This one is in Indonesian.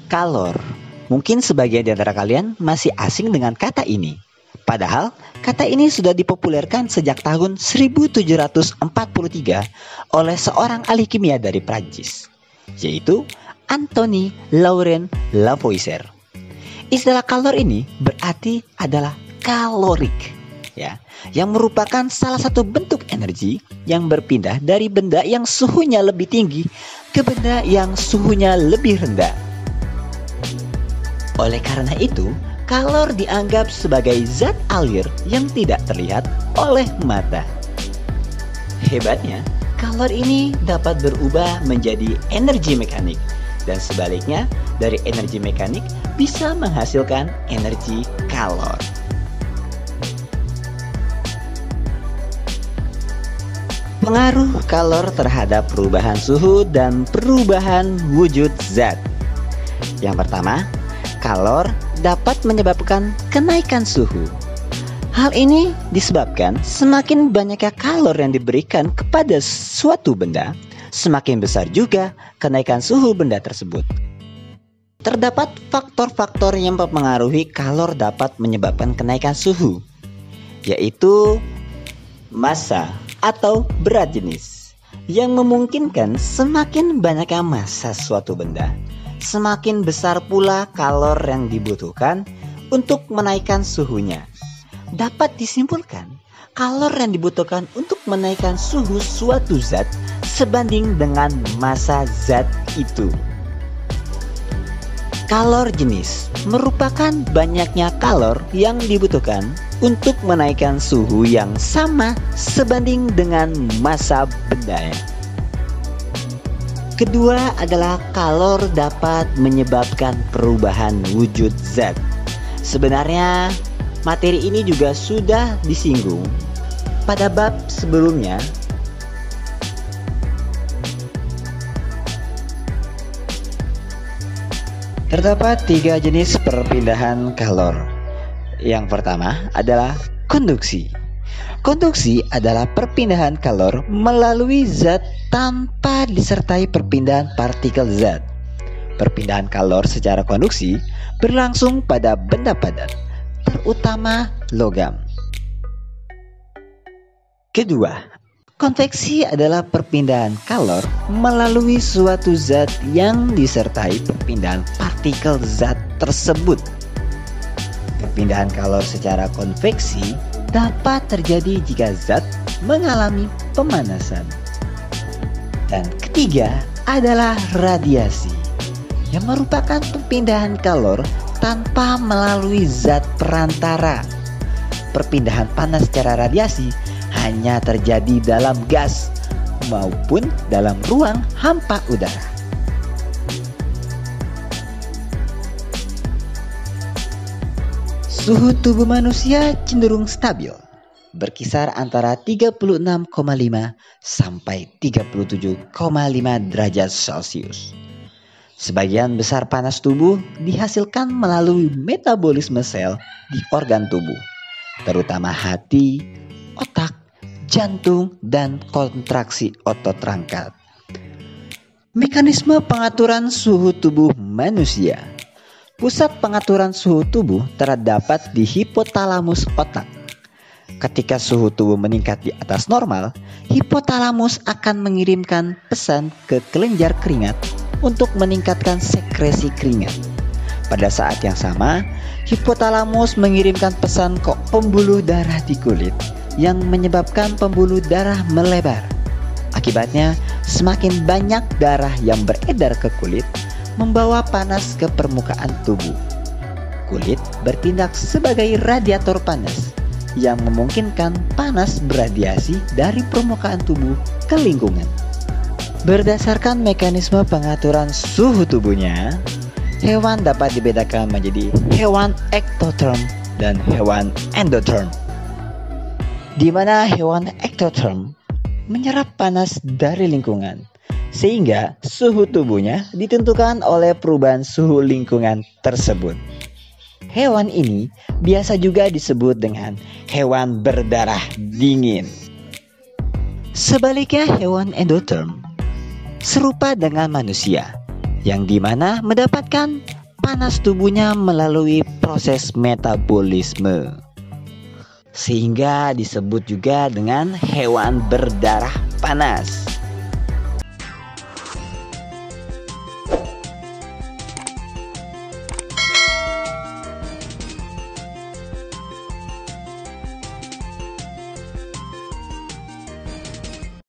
Kalor. Mungkin sebagian di antara kalian masih asing dengan kata ini. Padahal, kata ini sudah dipopulerkan sejak tahun 1743 oleh seorang ahli kimia dari Prancis, yaitu Anthony Laurent Lavoisier. Istilah kalor ini berarti adalah kalorik, ya, yang merupakan salah satu bentuk energi yang berpindah dari benda yang suhunya lebih tinggi ke benda yang suhunya lebih rendah. Oleh karena itu, kalor dianggap sebagai zat alir yang tidak terlihat oleh mata. Hebatnya, kalor ini dapat berubah menjadi energi mekanik, dan sebaliknya dari energi mekanik bisa menghasilkan energi kalor. Pengaruh kalor terhadap perubahan suhu dan perubahan wujud zat. Yang pertama, kalor dapat menyebabkan kenaikan suhu. Hal ini disebabkan semakin banyaknya kalor yang diberikan kepada suatu benda, semakin besar juga kenaikan suhu benda tersebut. Terdapat faktor-faktor yang mempengaruhi kalor dapat menyebabkan kenaikan suhu, yaitu massa atau berat jenis, yang memungkinkan semakin banyaknya massa suatu benda, semakin besar pula kalor yang dibutuhkan untuk menaikkan suhunya. Dapat disimpulkan, kalor yang dibutuhkan untuk menaikkan suhu suatu zat sebanding dengan massa zat itu. Kalor jenis merupakan banyaknya kalor yang dibutuhkan untuk menaikkan suhu yang sama sebanding dengan massa bendanya. Kedua adalah kalor dapat menyebabkan perubahan wujud zat. Sebenarnya materi ini juga sudah disinggung pada bab sebelumnya. Terdapat 3 jenis perpindahan kalor. Yang pertama adalah konduksi. Konduksi adalah perpindahan kalor melalui zat tanpa disertai perpindahan partikel zat. Perpindahan kalor secara konduksi berlangsung pada benda padat, terutama logam. Kedua, konveksi adalah perpindahan kalor melalui suatu zat yang disertai perpindahan partikel zat tersebut. Perpindahan kalor secara konveksi dapat terjadi jika zat mengalami pemanasan. Dan ketiga adalah radiasi, yang merupakan perpindahan kalor tanpa melalui zat perantara. Perpindahan panas secara radiasi hanya terjadi dalam gas maupun dalam ruang hampa udara. Suhu tubuh manusia cenderung stabil, berkisar antara 36,5 sampai 37,5 derajat Celcius. Sebagian besar panas tubuh dihasilkan melalui metabolisme sel di organ tubuh, terutama hati, otak, jantung, dan kontraksi otot rangka. Mekanisme pengaturan suhu tubuh manusia. Pusat pengaturan suhu tubuh terdapat di hipotalamus otak. Ketika suhu tubuh meningkat di atas normal, hipotalamus akan mengirimkan pesan ke kelenjar keringat untuk meningkatkan sekresi keringat. Pada saat yang sama, hipotalamus mengirimkan pesan ke pembuluh darah di kulit yang menyebabkan pembuluh darah melebar. Akibatnya, semakin banyak darah yang beredar ke kulit membawa panas ke permukaan tubuh. Kulit bertindak sebagai radiator panas yang memungkinkan panas beradiasi dari permukaan tubuh ke lingkungan. Berdasarkan mekanisme pengaturan suhu tubuhnya, hewan dapat dibedakan menjadi hewan ektotherm dan hewan endotherm, di mana hewan ektotherm menyerap panas dari lingkungan, sehingga suhu tubuhnya ditentukan oleh perubahan suhu lingkungan tersebut. Hewan ini biasa juga disebut dengan hewan berdarah dingin. Sebaliknya, hewan endotherm serupa dengan manusia, yang dimana mendapatkan panas tubuhnya melalui proses metabolisme, sehingga disebut juga dengan hewan berdarah panas.